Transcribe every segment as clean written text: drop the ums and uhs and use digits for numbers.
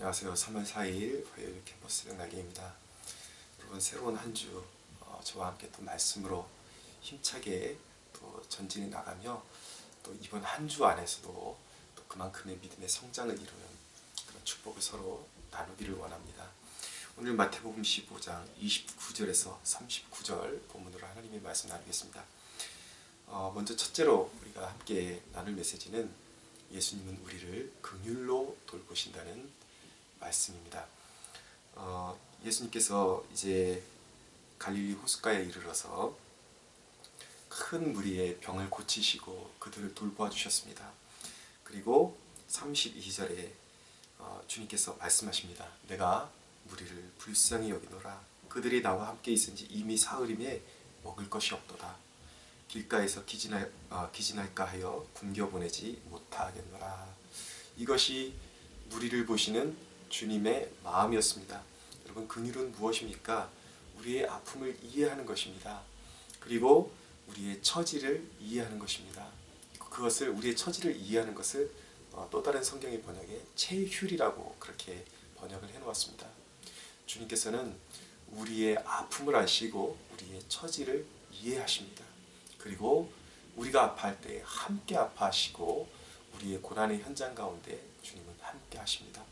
안녕하세요. 3월 4일 화요일 캠퍼스 날개입니다. 여러분 새로운 한 주 저와 함께 또 말씀으로 힘차게 또 전진해 나가며 또 이번 한 주 안에서도 또 그만큼의 믿음의 성장을 이루는 그런 축복을 서로 나누기를 원합니다. 오늘 마태복음 15장 29절에서 39절 본문으로 하나님의 말씀 나누겠습니다. 먼저 첫째로 우리가 함께 나눌 메시지는 예수님은 우리를 긍휼로 돌보신다는 말씀입니다. 예수님께서 이제 갈릴리 호숫가에 이르러서 큰 무리의 병을 고치시고 그들을 돌보아 주셨습니다. 그리고 32절에 주님께서 말씀하십니다. 내가 무리를 불쌍히 여기노라. 그들이 나와 함께 있은지 이미 사흘임에 먹을 것이 없도다. 길가에서 기진할까 하여 굶겨보내지 못하겠노라. 이것이 무리를 보시는 주님의 마음이었습니다. 여러분, 긍휼은 무엇입니까? 우리의 아픔을 이해하는 것입니다. 그리고 우리의 처지를 이해하는 것입니다. 우리의 처지를 이해하는 것을 또 다른 성경의 번역에 체휼이라고 그렇게 번역을 해놓았습니다. 주님께서는 우리의 아픔을 아시고 우리의 처지를 이해하십니다. 그리고 우리가 아파할 때 함께 아파하시고 우리의 고난의 현장 가운데 주님은 함께 하십니다.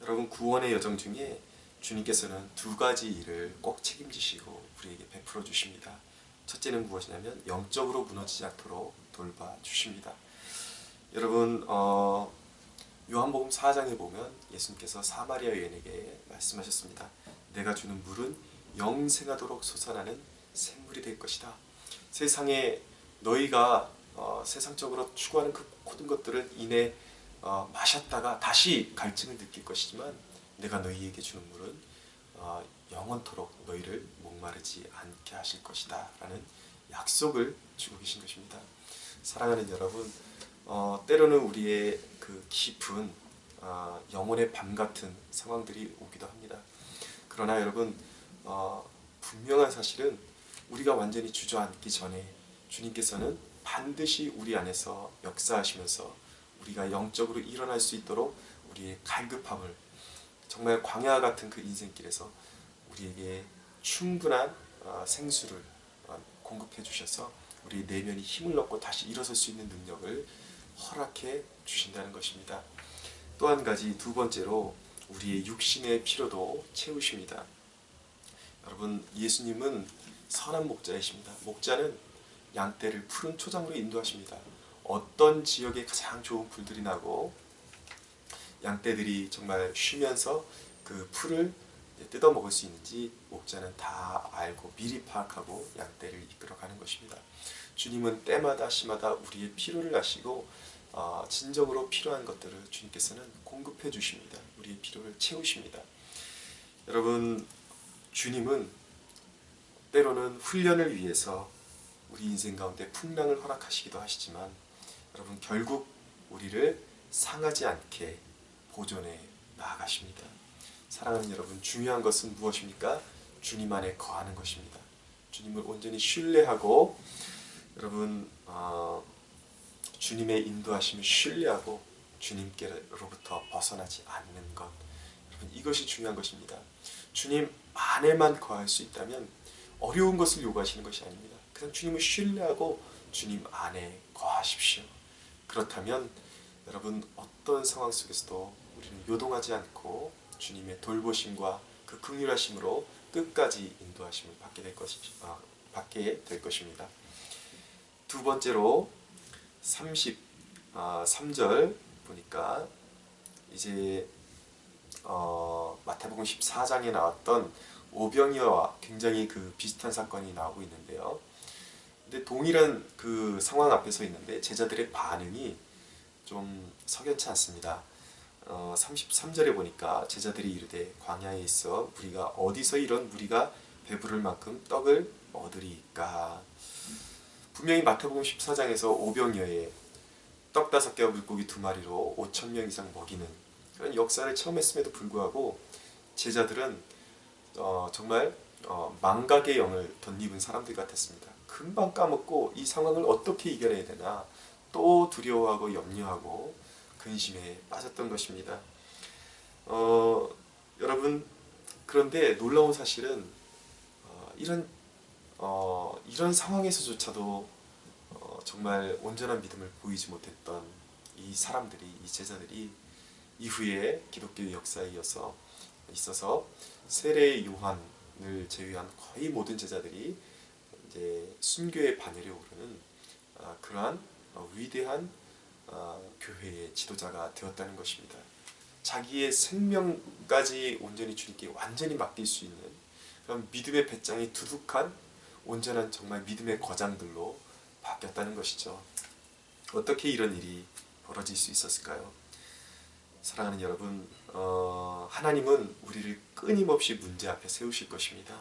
여러분, 구원의 여정 중에 주님께서는 두 가지 일을 꼭 책임지시고 우리에게 베풀어 주십니다. 첫째는 무엇이냐면 영적으로 무너지지 않도록 돌봐주십니다. 여러분, 요한복음 4장에 보면 예수님께서 사마리아 여인에게 말씀하셨습니다. 내가 주는 물은 영생하도록 솟아나는 샘물이 될 것이다. 세상에 너희가 세상적으로 추구하는 그 모든 것들을 인해 마셨다가 다시 갈증을 느낄 것이지만 내가 너희에게 주는 물은 영원토록 너희를 목마르지 않게 하실 것이다 라는 약속을 주고 계신 것입니다. 사랑하는 여러분, 때로는 우리의 그 깊은 영혼의 밤 같은 상황들이 오기도 합니다. 그러나 여러분, 분명한 사실은 우리가 완전히 주저앉기 전에 주님께서는 반드시 우리 안에서 역사하시면서 우리가 영적으로 일어날 수 있도록 우리의 갈급함을, 정말 광야 같은 그 인생길에서 우리에게 충분한 생수를 공급해 주셔서 우리 내면이 힘을 얻고 다시 일어설 수 있는 능력을 허락해 주신다는 것입니다. 또 한 가지, 두 번째로 우리의 육신의 피로도 채우십니다. 여러분, 예수님은 선한 목자이십니다. 목자는 양떼를 푸른 초장으로 인도하십니다. 어떤 지역에 가장 좋은 풀들이 나고 양떼들이 정말 쉬면서 그 풀을 뜯어 먹을 수 있는지 목자는 다 알고 미리 파악하고 양떼를 이끌어가는 것입니다. 주님은 때마다 시마다 우리의 필요를 아시고 진정으로 필요한 것들을 주님께서는 공급해 주십니다. 우리의 필요를 채우십니다. 여러분, 주님은 때로는 훈련을 위해서 우리 인생 가운데 풍랑을 허락하시기도 하시지만 여러분, 결국 우리를 상하지 않게 보존해 나아가십니다. 사랑하는 여러분, 중요한 것은 무엇입니까? 주님 안에 거하는 것입니다. 주님을 온전히 신뢰하고 여러분, 주님의 인도하심을 신뢰하고 주님께로부터 벗어나지 않는 것, 여러분, 이것이 중요한 것입니다. 주님 안에만 거할 수 있다면 어려운 것을 요구하시는 것이 아닙니다. 그냥 주님을 신뢰하고 주님 안에 거하십시오. 그렇다면 여러분, 어떤 상황 속에서도 우리는 요동하지 않고 주님의 돌보심과 그 긍휼하심으로 끝까지 인도하심을 받게 될 것입니다. 두 번째로 33절 보니까 이제 마태복음 14장에 나왔던 오병이어와 굉장히 그 비슷한 사건이 나오고 있는데요. 근데 동일한 그 상황 앞에 서 있는데 제자들의 반응이 좀 석연치 않습니다. 33절에 보니까 제자들이 이르되 광야에 있어 우리가 어디서 이런 무리가 배부를 만큼 떡을 얻으리이까. 분명히 마태복음 14장에서 오병이어에 떡 5개와 물고기 2마리로 5,000명 이상 먹이는 그런 역사를 처음 했음에도 불구하고 제자들은 정말 망각의 영을 덧입은 사람들 같았습니다. 금방 까먹고 이 상황을 어떻게 이겨내야 되나 또 두려워하고 염려하고 근심에 빠졌던 것입니다. 여러분, 그런데 놀라운 사실은 이런 상황에서조차도 정말 온전한 믿음을 보이지 못했던 이 사람들이, 이 제자들이 이후에 기독교의 역사에 있어서 세례 요한을 제외한 거의 모든 제자들이 이제 순교의 반열에 오르는 그러한 위대한 교회의 지도자가 되었다는 것입니다. 자기의 생명까지 온전히 주님께 완전히 맡길 수 있는 그런 믿음의 배짱이 두둑한 온전한 정말 믿음의 거장들로 바뀌었다는 것이죠. 어떻게 이런 일이 벌어질 수 있었을까요? 사랑하는 여러분, 하나님은 우리를 끊임없이 문제 앞에 세우실 것입니다.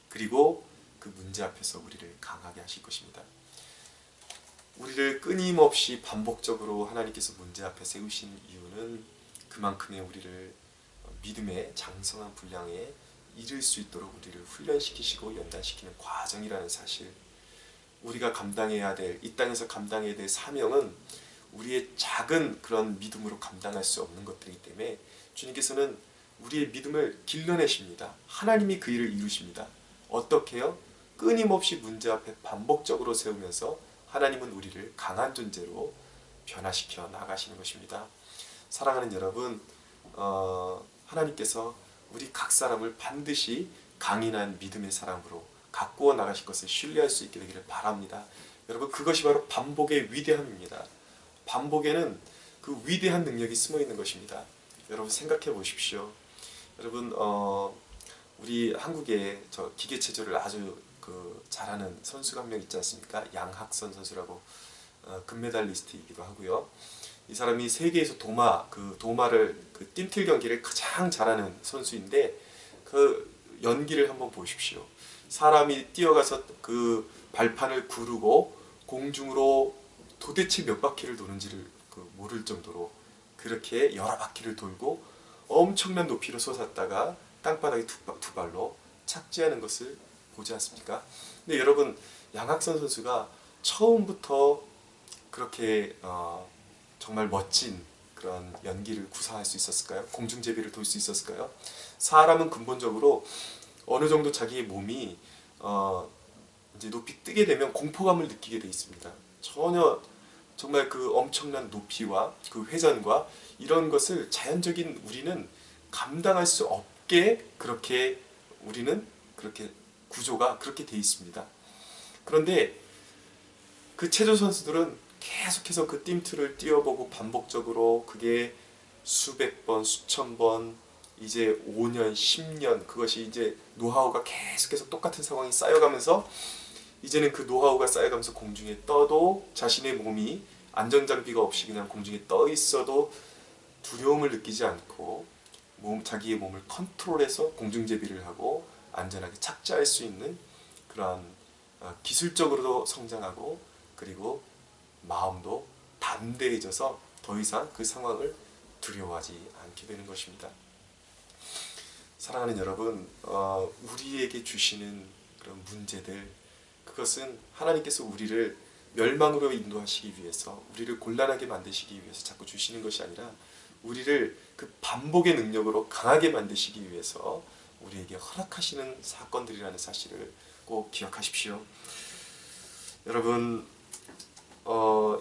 그리고 그 문제 앞에서 우리를 강하게 하실 것입니다. 우리를 끊임없이 반복적으로 하나님께서 문제 앞에 세우신 이유는 그만큼의 우리를 믿음의 장성한 분량에 이를 수 있도록 우리를 훈련시키시고 연단시키는 과정이라는 사실, 우리가 감당해야 될, 이 땅에서 감당해야 될 사명은 우리의 작은 그런 믿음으로 감당할 수 없는 것들이기 때문에 주님께서는 우리의 믿음을 길러내십니다. 하나님이 그 일을 이루십니다. 어떻게요? 끊임없이 문제 앞에 반복적으로 세우면서 하나님은 우리를 강한 존재로 변화시켜 나가시는 것입니다. 사랑하는 여러분, 하나님께서 우리 각 사람을 반드시 강인한 믿음의 사람으로 가꾸어 나가실 것을 신뢰할 수 있게 되기를 바랍니다. 여러분, 그것이 바로 반복의 위대함입니다. 반복에는 그 위대한 능력이 숨어 있는 것입니다. 여러분 생각해 보십시오. 여러분, 우리 한국에 저 기계체조를 아주 잘하는 선수가 한 명 있지 않습니까? 양학선 선수라고, 금메달리스트이기도 하고요. 이 사람이 세계에서 도마를 띰틀 경기를 가장 잘하는 선수인데 그 연기를 한번 보십시오. 사람이 뛰어가서 그 발판을 구르고 공중으로 도대체 몇 바퀴를 도는지를 모를 정도로 그렇게 여러 바퀴를 돌고 엄청난 높이로 솟았다가 땅바닥에 두 발로 착지하는 것을 보지 않습니까? 근데 여러분, 양학선 선수가 처음부터 그렇게 정말 멋진 그런 연기를 구사할 수 있었을까요? 공중제비를 돌 수 있었을까요? 사람은 근본적으로 어느 정도 자기의 몸이 이제 높이 뜨게 되면 공포감을 느끼게 돼 있습니다. 전혀 정말 그 엄청난 높이와 그 회전과 이런 것을 자연적인 우리는 감당할 수 없게 그렇게 우리는 그렇게 구조가 그렇게 돼 있습니다. 그런데 그 체조 선수들은 계속해서 그 띰틀을 뛰어보고 반복적으로 그게 수백 번, 수천 번, 이제 5년, 10년, 그것이 이제 노하우가 계속해서 똑같은 상황이 쌓여가면서 이제는 그 노하우가 쌓여가면서 공중에 떠도 자신의 몸이 안전장비가 없이 그냥 공중에 떠 있어도 두려움을 느끼지 않고 자기의 몸을 컨트롤해서 공중제비를 하고 안전하게 착지할 수 있는 그러한 기술적으로도 성장하고 그리고 마음도 담대해져서 더 이상 그 상황을 두려워하지 않게 되는 것입니다. 사랑하는 여러분, 우리에게 주시는 그런 문제들, 그것은 하나님께서 우리를 멸망으로 인도하시기 위해서, 우리를 곤란하게 만드시기 위해서 자꾸 주시는 것이 아니라 우리를 그 반복의 능력으로 강하게 만드시기 위해서 우리에게 허락하시는 사건들이라는 사실을 꼭 기억하십시오. 여러분,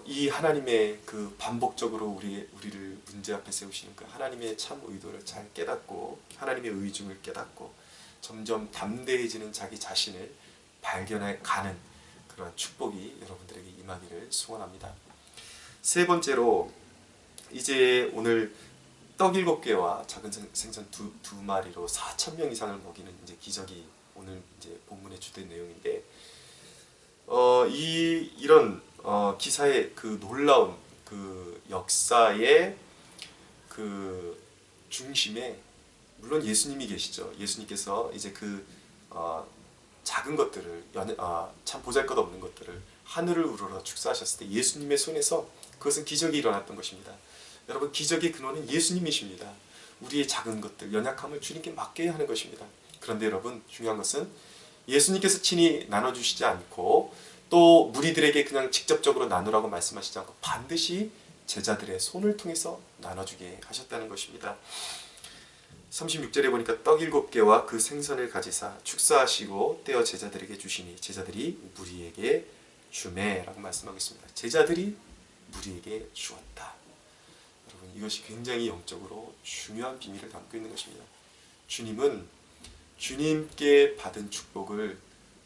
이 하나님의 그 반복적으로 우리를 문제 앞에 세우시는 그 하나님의 참 의도를 잘 깨닫고 하나님의 의중을 깨닫고 점점 담대해지는 자기 자신을 발견해 가는 그런 축복이 여러분들에게 임하기를 소원합니다. 세 번째로, 이제 오늘 떡 7개와 작은 생선 두 마리로 4,000명 이상을 먹이는 이제 기적이 오늘 이제 본문의 주된 내용인데, 이런 기사의 그 놀라운 그 역사의 그 중심에 물론 예수님이 계시죠. 예수님께서 이제 그 작은 것들을 참 보잘것없는 것들을 하늘을 우러러 축사하셨을 때 예수님의 손에서 그것은 기적이 일어났던 것입니다. 여러분, 기적의 근원은 예수님이십니다. 우리의 작은 것들, 연약함을 주님께 맡겨야 하는 것입니다. 그런데 여러분, 중요한 것은 예수님께서 친히 나눠주시지 않고 또 무리들에게 그냥 직접적으로 나누라고 말씀하시지 않고 반드시 제자들의 손을 통해서 나눠주게 하셨다는 것입니다. 36절에 보니까 떡 7개와 그 생선을 가지사 축사하시고 떼어 제자들에게 주시니 제자들이 무리에게 주매 라고 말씀하고 있습니다. 제자들이 무리에게 주었다. 여러분, 이것이 굉장히 영적으로 중요한 비밀을 담고 있는 것입니다. 주님은 주님께 받은 축복을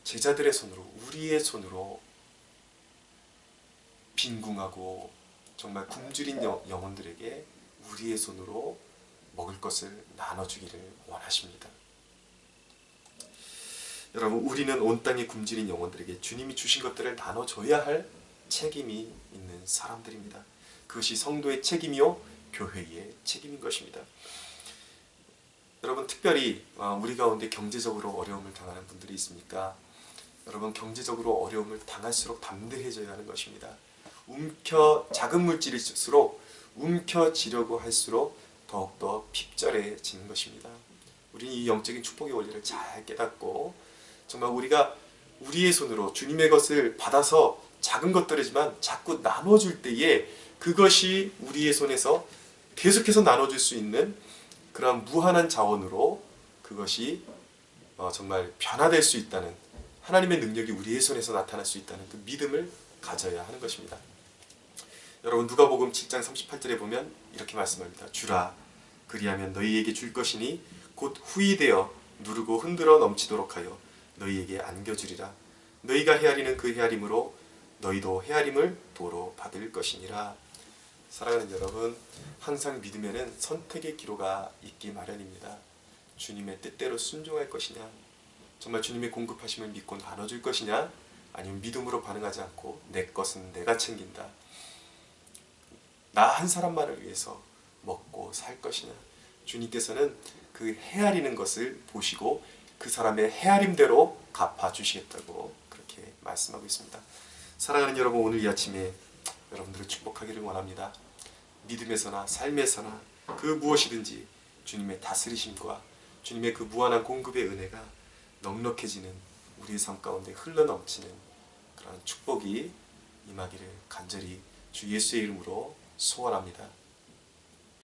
제자들의 손으로, 우리의 손으로 빈궁하고 정말 굶주린 영혼들에게 우리의 손으로 먹을 것을 나눠주기를 원하십니다. 여러분, 우리는 온 땅에 굶주린 영혼들에게 주님이 주신 것들을 나눠줘야 할 책임이 있는 사람들입니다. 그것이 성도의 책임이요 교회의 책임인 것입니다. 여러분, 특별히 우리 가운데 경제적으로 어려움을 당하는 분들이 있습니까? 여러분, 경제적으로 어려움을 당할수록 담대해져야 하는 것입니다. 작은 물질일수록 움켜쥐려고 할수록 더욱더 핍절해지는 것입니다. 우리는 이 영적인 축복의 원리를 잘 깨닫고 정말 우리가 우리의 손으로 주님의 것을 받아서 작은 것들이지만 자꾸 나눠줄 때에 그것이 우리의 손에서 계속해서 나눠줄 수 있는 그런 무한한 자원으로 그것이 정말 변화될 수 있다는, 하나님의 능력이 우리의 손에서 나타날 수 있다는 그 믿음을 가져야 하는 것입니다. 여러분, 누가복음 7장 38절에 보면 이렇게 말씀합니다. 주라, 그리하면 너희에게 줄 것이니 곧 후이되어 누르고 흔들어 넘치도록 하여 너희에게 안겨주리라. 너희가 헤아리는 그 헤아림으로 너희도 헤아림을 도로 받을 것이니라. 사랑하는 여러분, 항상 믿음에는 선택의 기로가 있기 마련입니다. 주님의 뜻대로 순종할 것이냐, 정말 주님의 공급하심을 믿고 나눠줄 것이냐, 아니면 믿음으로 반응하지 않고 내 것은 내가 챙긴다, 나 한 사람만을 위해서 먹고 살 것이냐. 주님께서는 그 헤아리는 것을 보시고 그 사람의 헤아림대로 갚아주시겠다고 그렇게 말씀하고 있습니다. 사랑하는 여러분, 오늘 이 아침에 여러분들을 축복하기를 원합니다. 믿음에서나 삶에서나 그 무엇이든지 주님의 다스리심과 주님의 그 무한한 공급의 은혜가 넉넉해지는 우리의 삶 가운데 흘러넘치는 그런 축복이 임하기를 간절히 주 예수의 이름으로 소원합니다.